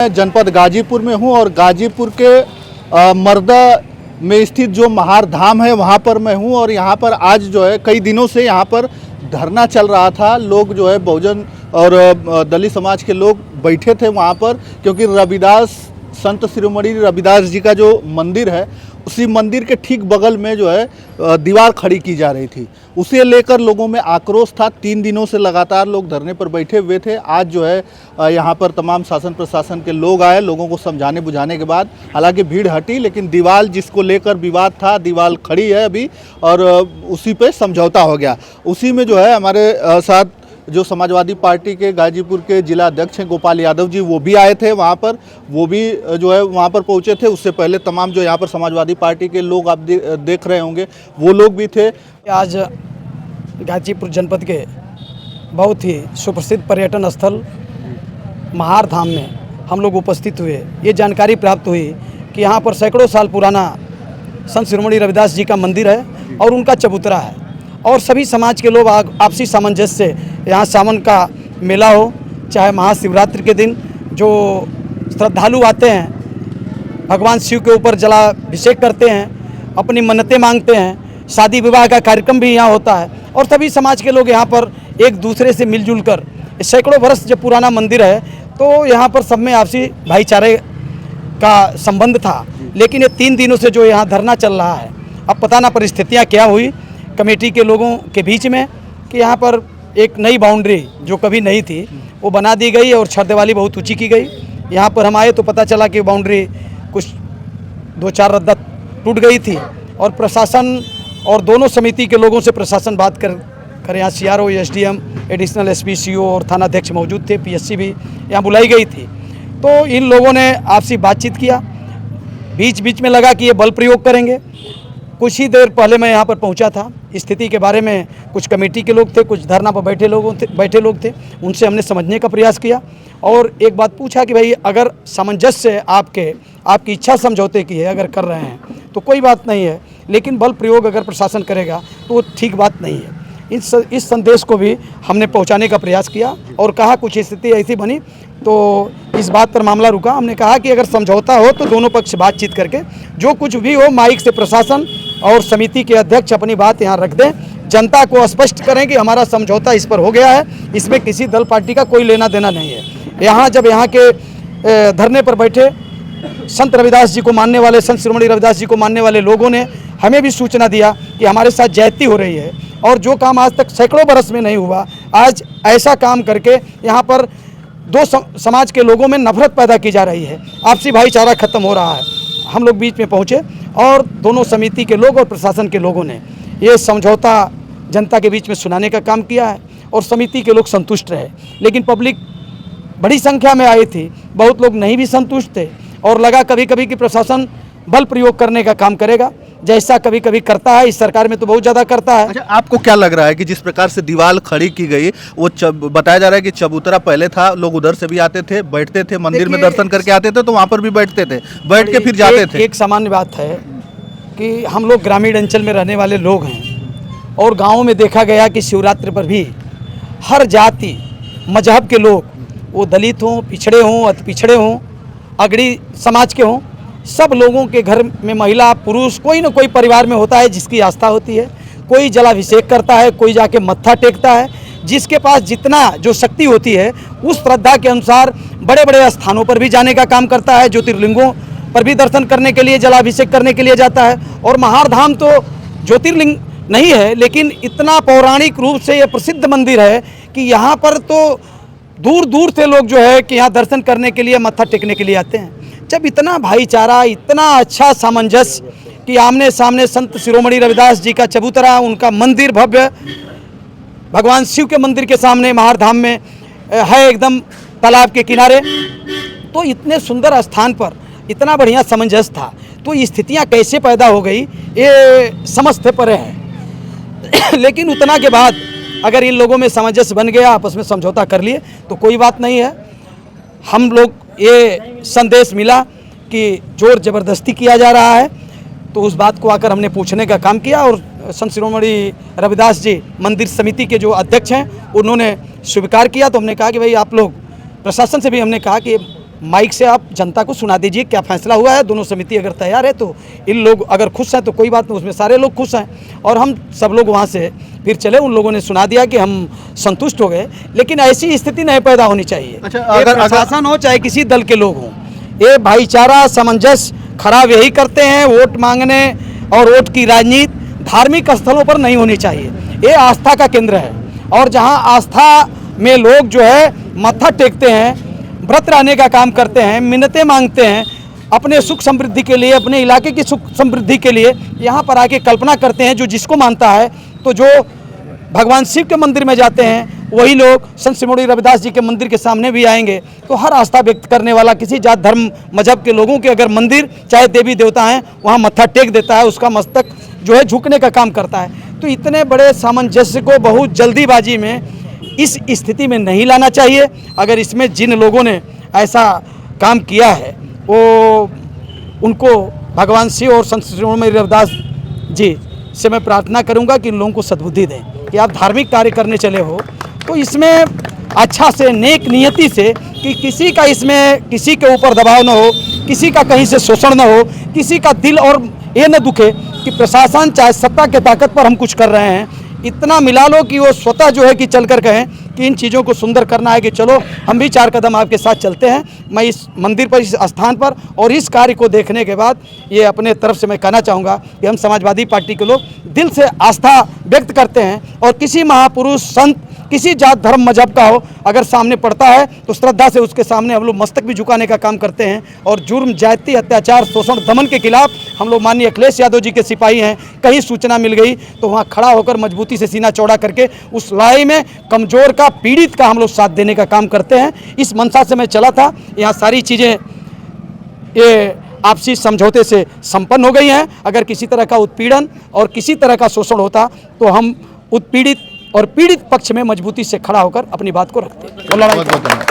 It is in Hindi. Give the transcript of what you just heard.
जनपद गाजीपुर में हूं और गाजीपुर के मर्दा में स्थित जो महार धाम है वहां पर मैं हूं और यहां पर आज जो है कई दिनों से यहां पर धरना चल रहा था। लोग जो है बहुजन और दलित समाज के लोग बैठे थे वहां पर, क्योंकि रविदास संत शिरोमणि रविदास जी का जो मंदिर है उसी मंदिर के ठीक बगल में जो है दीवार खड़ी की जा रही थी। उसे लेकर लोगों में आक्रोश था। 3 दिनों से लगातार लोग धरने पर बैठे हुए थे। आज जो है यहाँ पर तमाम शासन प्रशासन के लोग आए, लोगों को समझाने बुझाने के बाद हालांकि भीड़ हटी, लेकिन दीवार जिसको लेकर विवाद था दीवार खड़ी है अभी और उसी पे समझौता हो गया। उसी में जो है हमारे साथ जो समाजवादी पार्टी के गाजीपुर के जिला अध्यक्ष हैं गोपाल यादव जी, वो भी आए थे वहाँ पर, वो भी जो है वहाँ पर पहुँचे थे। उससे पहले तमाम जो यहाँ पर समाजवादी पार्टी के लोग आप देख रहे होंगे वो लोग भी थे। आज गाजीपुर जनपद के बहुत ही सुप्रसिद्ध पर्यटन स्थल महार धाम में हम लोग उपस्थित हुए। ये जानकारी प्राप्त हुई कि यहाँ पर सैकड़ों साल पुराना संत शिरोमणि रविदास जी का मंदिर है और उनका चबूतरा है और सभी समाज के लोग आपसी सामंजस्य से यहाँ सावन का मेला हो, चाहे महाशिवरात्रि के दिन जो श्रद्धालु आते हैं भगवान शिव के ऊपर जलाभिषेक करते हैं, अपनी मन्नतें मांगते हैं, शादी विवाह का कार्यक्रम भी यहाँ होता है और सभी समाज के लोग यहाँ पर एक दूसरे से मिलजुल कर, सैकड़ों वर्ष जो पुराना मंदिर है तो यहाँ पर सब में आपसी भाईचारे का संबंध था। लेकिन ये 3 दिनों से जो यहाँ धरना चल रहा है, अब पता ना परिस्थितियाँ क्या हुई कमेटी के लोगों के बीच में कि यहाँ पर एक नई बाउंड्री जो कभी नहीं थी वो बना दी गई और छत वाली बहुत ऊंची की गई। यहाँ पर हम आए तो पता चला कि बाउंड्री कुछ 2-4 रद्दा टूट गई थी और प्रशासन और दोनों समिति के लोगों से प्रशासन बात कर यहाँ CRO, SDM, additional SP, CO और थानाध्यक्ष मौजूद थे, PSC भी यहाँ बुलाई गई थी। तो इन लोगों ने आपसी बातचीत किया, बीच बीच में लगा कि ये बल प्रयोग करेंगे। कुछ ही देर पहले मैं यहाँ पर पहुँचा था, स्थिति के बारे में कुछ कमेटी के लोग थे, कुछ धरना पर बैठे लोग थे, उनसे हमने समझने का प्रयास किया और एक बात पूछा कि भाई अगर सामंजस्य आपकी इच्छा समझौते की है, अगर कर रहे हैं तो कोई बात नहीं है, लेकिन बल प्रयोग अगर प्रशासन करेगा तो वो ठीक बात नहीं है। इस संदेश को भी हमने पहुंचाने का प्रयास किया और कहा कुछ स्थिति ऐसी बनी तो इस बात पर मामला रुका। हमने कहा कि अगर समझौता हो तो दोनों पक्ष बातचीत करके जो कुछ भी हो माइक से प्रशासन और समिति के अध्यक्ष अपनी बात यहाँ रख दें, जनता को स्पष्ट करें कि हमारा समझौता इस पर हो गया है, इसमें किसी दल पार्टी का कोई लेना देना नहीं है। जब यहाँ के धरने पर बैठे संत रविदास जी को मानने वाले, संत शिरोमणि रविदास जी को मानने वाले लोगों ने हमें भी सूचना दिया कि हमारे साथ ज्यादती हो रही है और जो काम आज तक सैकड़ों बरस में नहीं हुआ, आज ऐसा काम करके यहाँ पर दो समाज के लोगों में नफरत पैदा की जा रही है, आपसी भाईचारा खत्म हो रहा है। हम लोग बीच में पहुँचे और दोनों समिति के लोग और प्रशासन के लोगों ने ये समझौता जनता के बीच में सुनाने का काम किया है और समिति के लोग संतुष्ट रहे। लेकिन पब्लिक बड़ी संख्या में आई थी, बहुत लोग नहीं भी संतुष्ट थे और लगा कभी कभी कि प्रशासन बल प्रयोग करने का काम करेगा, जैसा कभी कभी करता है। इस सरकार में तो बहुत ज़्यादा करता है। अच्छा, आपको क्या लग रहा है कि जिस प्रकार से दीवार खड़ी की गई, वो बताया जा रहा है कि चबूतरा पहले था, लोग उधर से भी आते थे, बैठते थे, मंदिर में दर्शन करके आते थे तो वहाँ पर भी बैठते थे, बैठ के फिर जाते थे। एक सामान्य बात है कि हम लोग ग्रामीण अंचल में रहने वाले लोग हैं और गाँवों में देखा गया कि शिवरात्रि पर भी हर जाति मजहब के लोग, वो दलित हों, पिछड़े हों, अति पिछड़े हों, अगड़ी समाज के हों, सब लोगों के घर में महिला पुरुष कोई ना कोई परिवार में होता है जिसकी आस्था होती है। कोई जलाभिषेक करता है, कोई जाके मत्था टेकता है। जिसके पास जितना जो शक्ति होती है उस श्रद्धा के अनुसार बड़े बड़े स्थानों पर भी जाने का काम करता है, ज्योतिर्लिंगों पर भी दर्शन करने के लिए, जलाभिषेक करने के लिए जाता है। और महार धाम तो ज्योतिर्लिंग नहीं है, लेकिन इतना पौराणिक रूप से यह प्रसिद्ध मंदिर है कि यहाँ पर तो दूर दूर से लोग जो है कि यहाँ दर्शन करने के लिए, मत्था टेकने के लिए आते हैं। जब इतना भाईचारा, इतना अच्छा सामंजस्य कि आमने सामने संत शिरोमणि रविदास जी का चबूतरा, उनका मंदिर भव्य भगवान शिव के मंदिर के सामने महार धाम में है, एकदम तालाब के किनारे, तो इतने सुंदर स्थान पर इतना बढ़िया सामंजस्य था। तो ये स्थितियाँ कैसे पैदा हो गई ये समझते परे है। लेकिन उतना के बाद अगर इन लोगों में सामंजस्य बन गया, आपस में समझौता कर लिए तो कोई बात नहीं है। हम लोग ये संदेश मिला कि जोर ज़बरदस्ती किया जा रहा है तो उस बात को आकर हमने पूछने का काम किया और संत शिरोमणि रविदास जी मंदिर समिति के जो अध्यक्ष हैं उन्होंने स्वीकार किया। तो हमने कहा कि भाई आप लोग, प्रशासन से भी हमने कहा कि माइक से आप जनता को सुना दीजिए क्या फैसला हुआ है। दोनों समिति अगर तैयार है तो इन लोग अगर खुश हैं तो कोई बात नहीं, उसमें सारे लोग खुश हैं और हम सब लोग वहाँ से फिर चले। उन लोगों ने सुना दिया कि हम संतुष्ट हो गए, लेकिन ऐसी स्थिति नहीं पैदा होनी चाहिए। अच्छा, ये अगर प्रशासन हो चाहे किसी दल के लोग हों, ये भाईचारा सामंजस्य खराब यही करते हैं, वोट मांगने और वोट की राजनीति धार्मिक स्थलों पर नहीं होनी चाहिए। ये आस्था का केंद्र है और जहाँ आस्था में लोग जो है माथा टेकते हैं, व्रत रहने का काम करते हैं, मिन्नतें मांगते हैं अपने सुख समृद्धि के लिए, अपने इलाके की सुख समृद्धि के लिए, यहाँ पर आके कल्पना करते हैं। जो जिसको मानता है तो जो भगवान शिव के मंदिर में जाते हैं वही लोग संत सिमोड़ी रविदास जी के मंदिर के सामने भी आएंगे। तो हर आस्था व्यक्त करने वाला किसी जात धर्म मजहब के लोगों के अगर मंदिर चाहे देवी देवता हैं वहाँ मत्था टेक देता है, उसका मस्तक जो है झुकने का काम करता है। तो इतने बड़े सामंजस्य को बहुत जल्दीबाजी में इस स्थिति में नहीं लाना चाहिए। अगर इसमें जिन लोगों ने ऐसा काम किया है वो उनको भगवान शिव और संत सिमोड़ी रविदास जी से मैं प्रार्थना करूंगा कि इन लोगों को सद्बुद्धि दें कि आप धार्मिक कार्य करने चले हो तो इसमें अच्छा से नेक नियति से कि किसी का इसमें किसी के ऊपर दबाव न हो, किसी का कहीं से शोषण न हो, किसी का दिल और ये न दुखे कि प्रशासन चाहे सत्ता के ताकत पर हम कुछ कर रहे हैं। इतना मिला लो कि वो स्वतः जो है कि चल कर कहें कि इन चीज़ों को सुंदर करना है कि चलो हम भी 4 कदम आपके साथ चलते हैं। मैं इस मंदिर पर, इस स्थान पर और इस कार्य को देखने के बाद ये अपने तरफ से मैं कहना चाहूँगा कि हम समाजवादी पार्टी के लोग दिल से आस्था व्यक्त करते हैं और किसी महापुरुष संत किसी जात धर्म मजहब का हो अगर सामने पड़ता है तो श्रद्धा से उसके सामने हम लोग मस्तक भी झुकाने का काम करते हैं। और जुर्म, जाति, अत्याचार, शोषण, दमन के खिलाफ हम लोग माननीय अखिलेश यादव जी के सिपाही हैं। कहीं सूचना मिल गई तो वहाँ खड़ा होकर मजबूती से सीना चौड़ा करके उस लड़ाई में कमजोर का, पीड़ित का हम लोग साथ देने का काम करते हैं। इस मंशा से मैं चला था। यहाँ सारी चीज़ें ये आपसी समझौते से संपन्न हो गई हैं। अगर किसी तरह का उत्पीड़न और किसी तरह का शोषण होता तो हम उत्पीड़ित और पीड़ित पक्ष में मजबूती से खड़ा होकर अपनी बात को रखते हैं।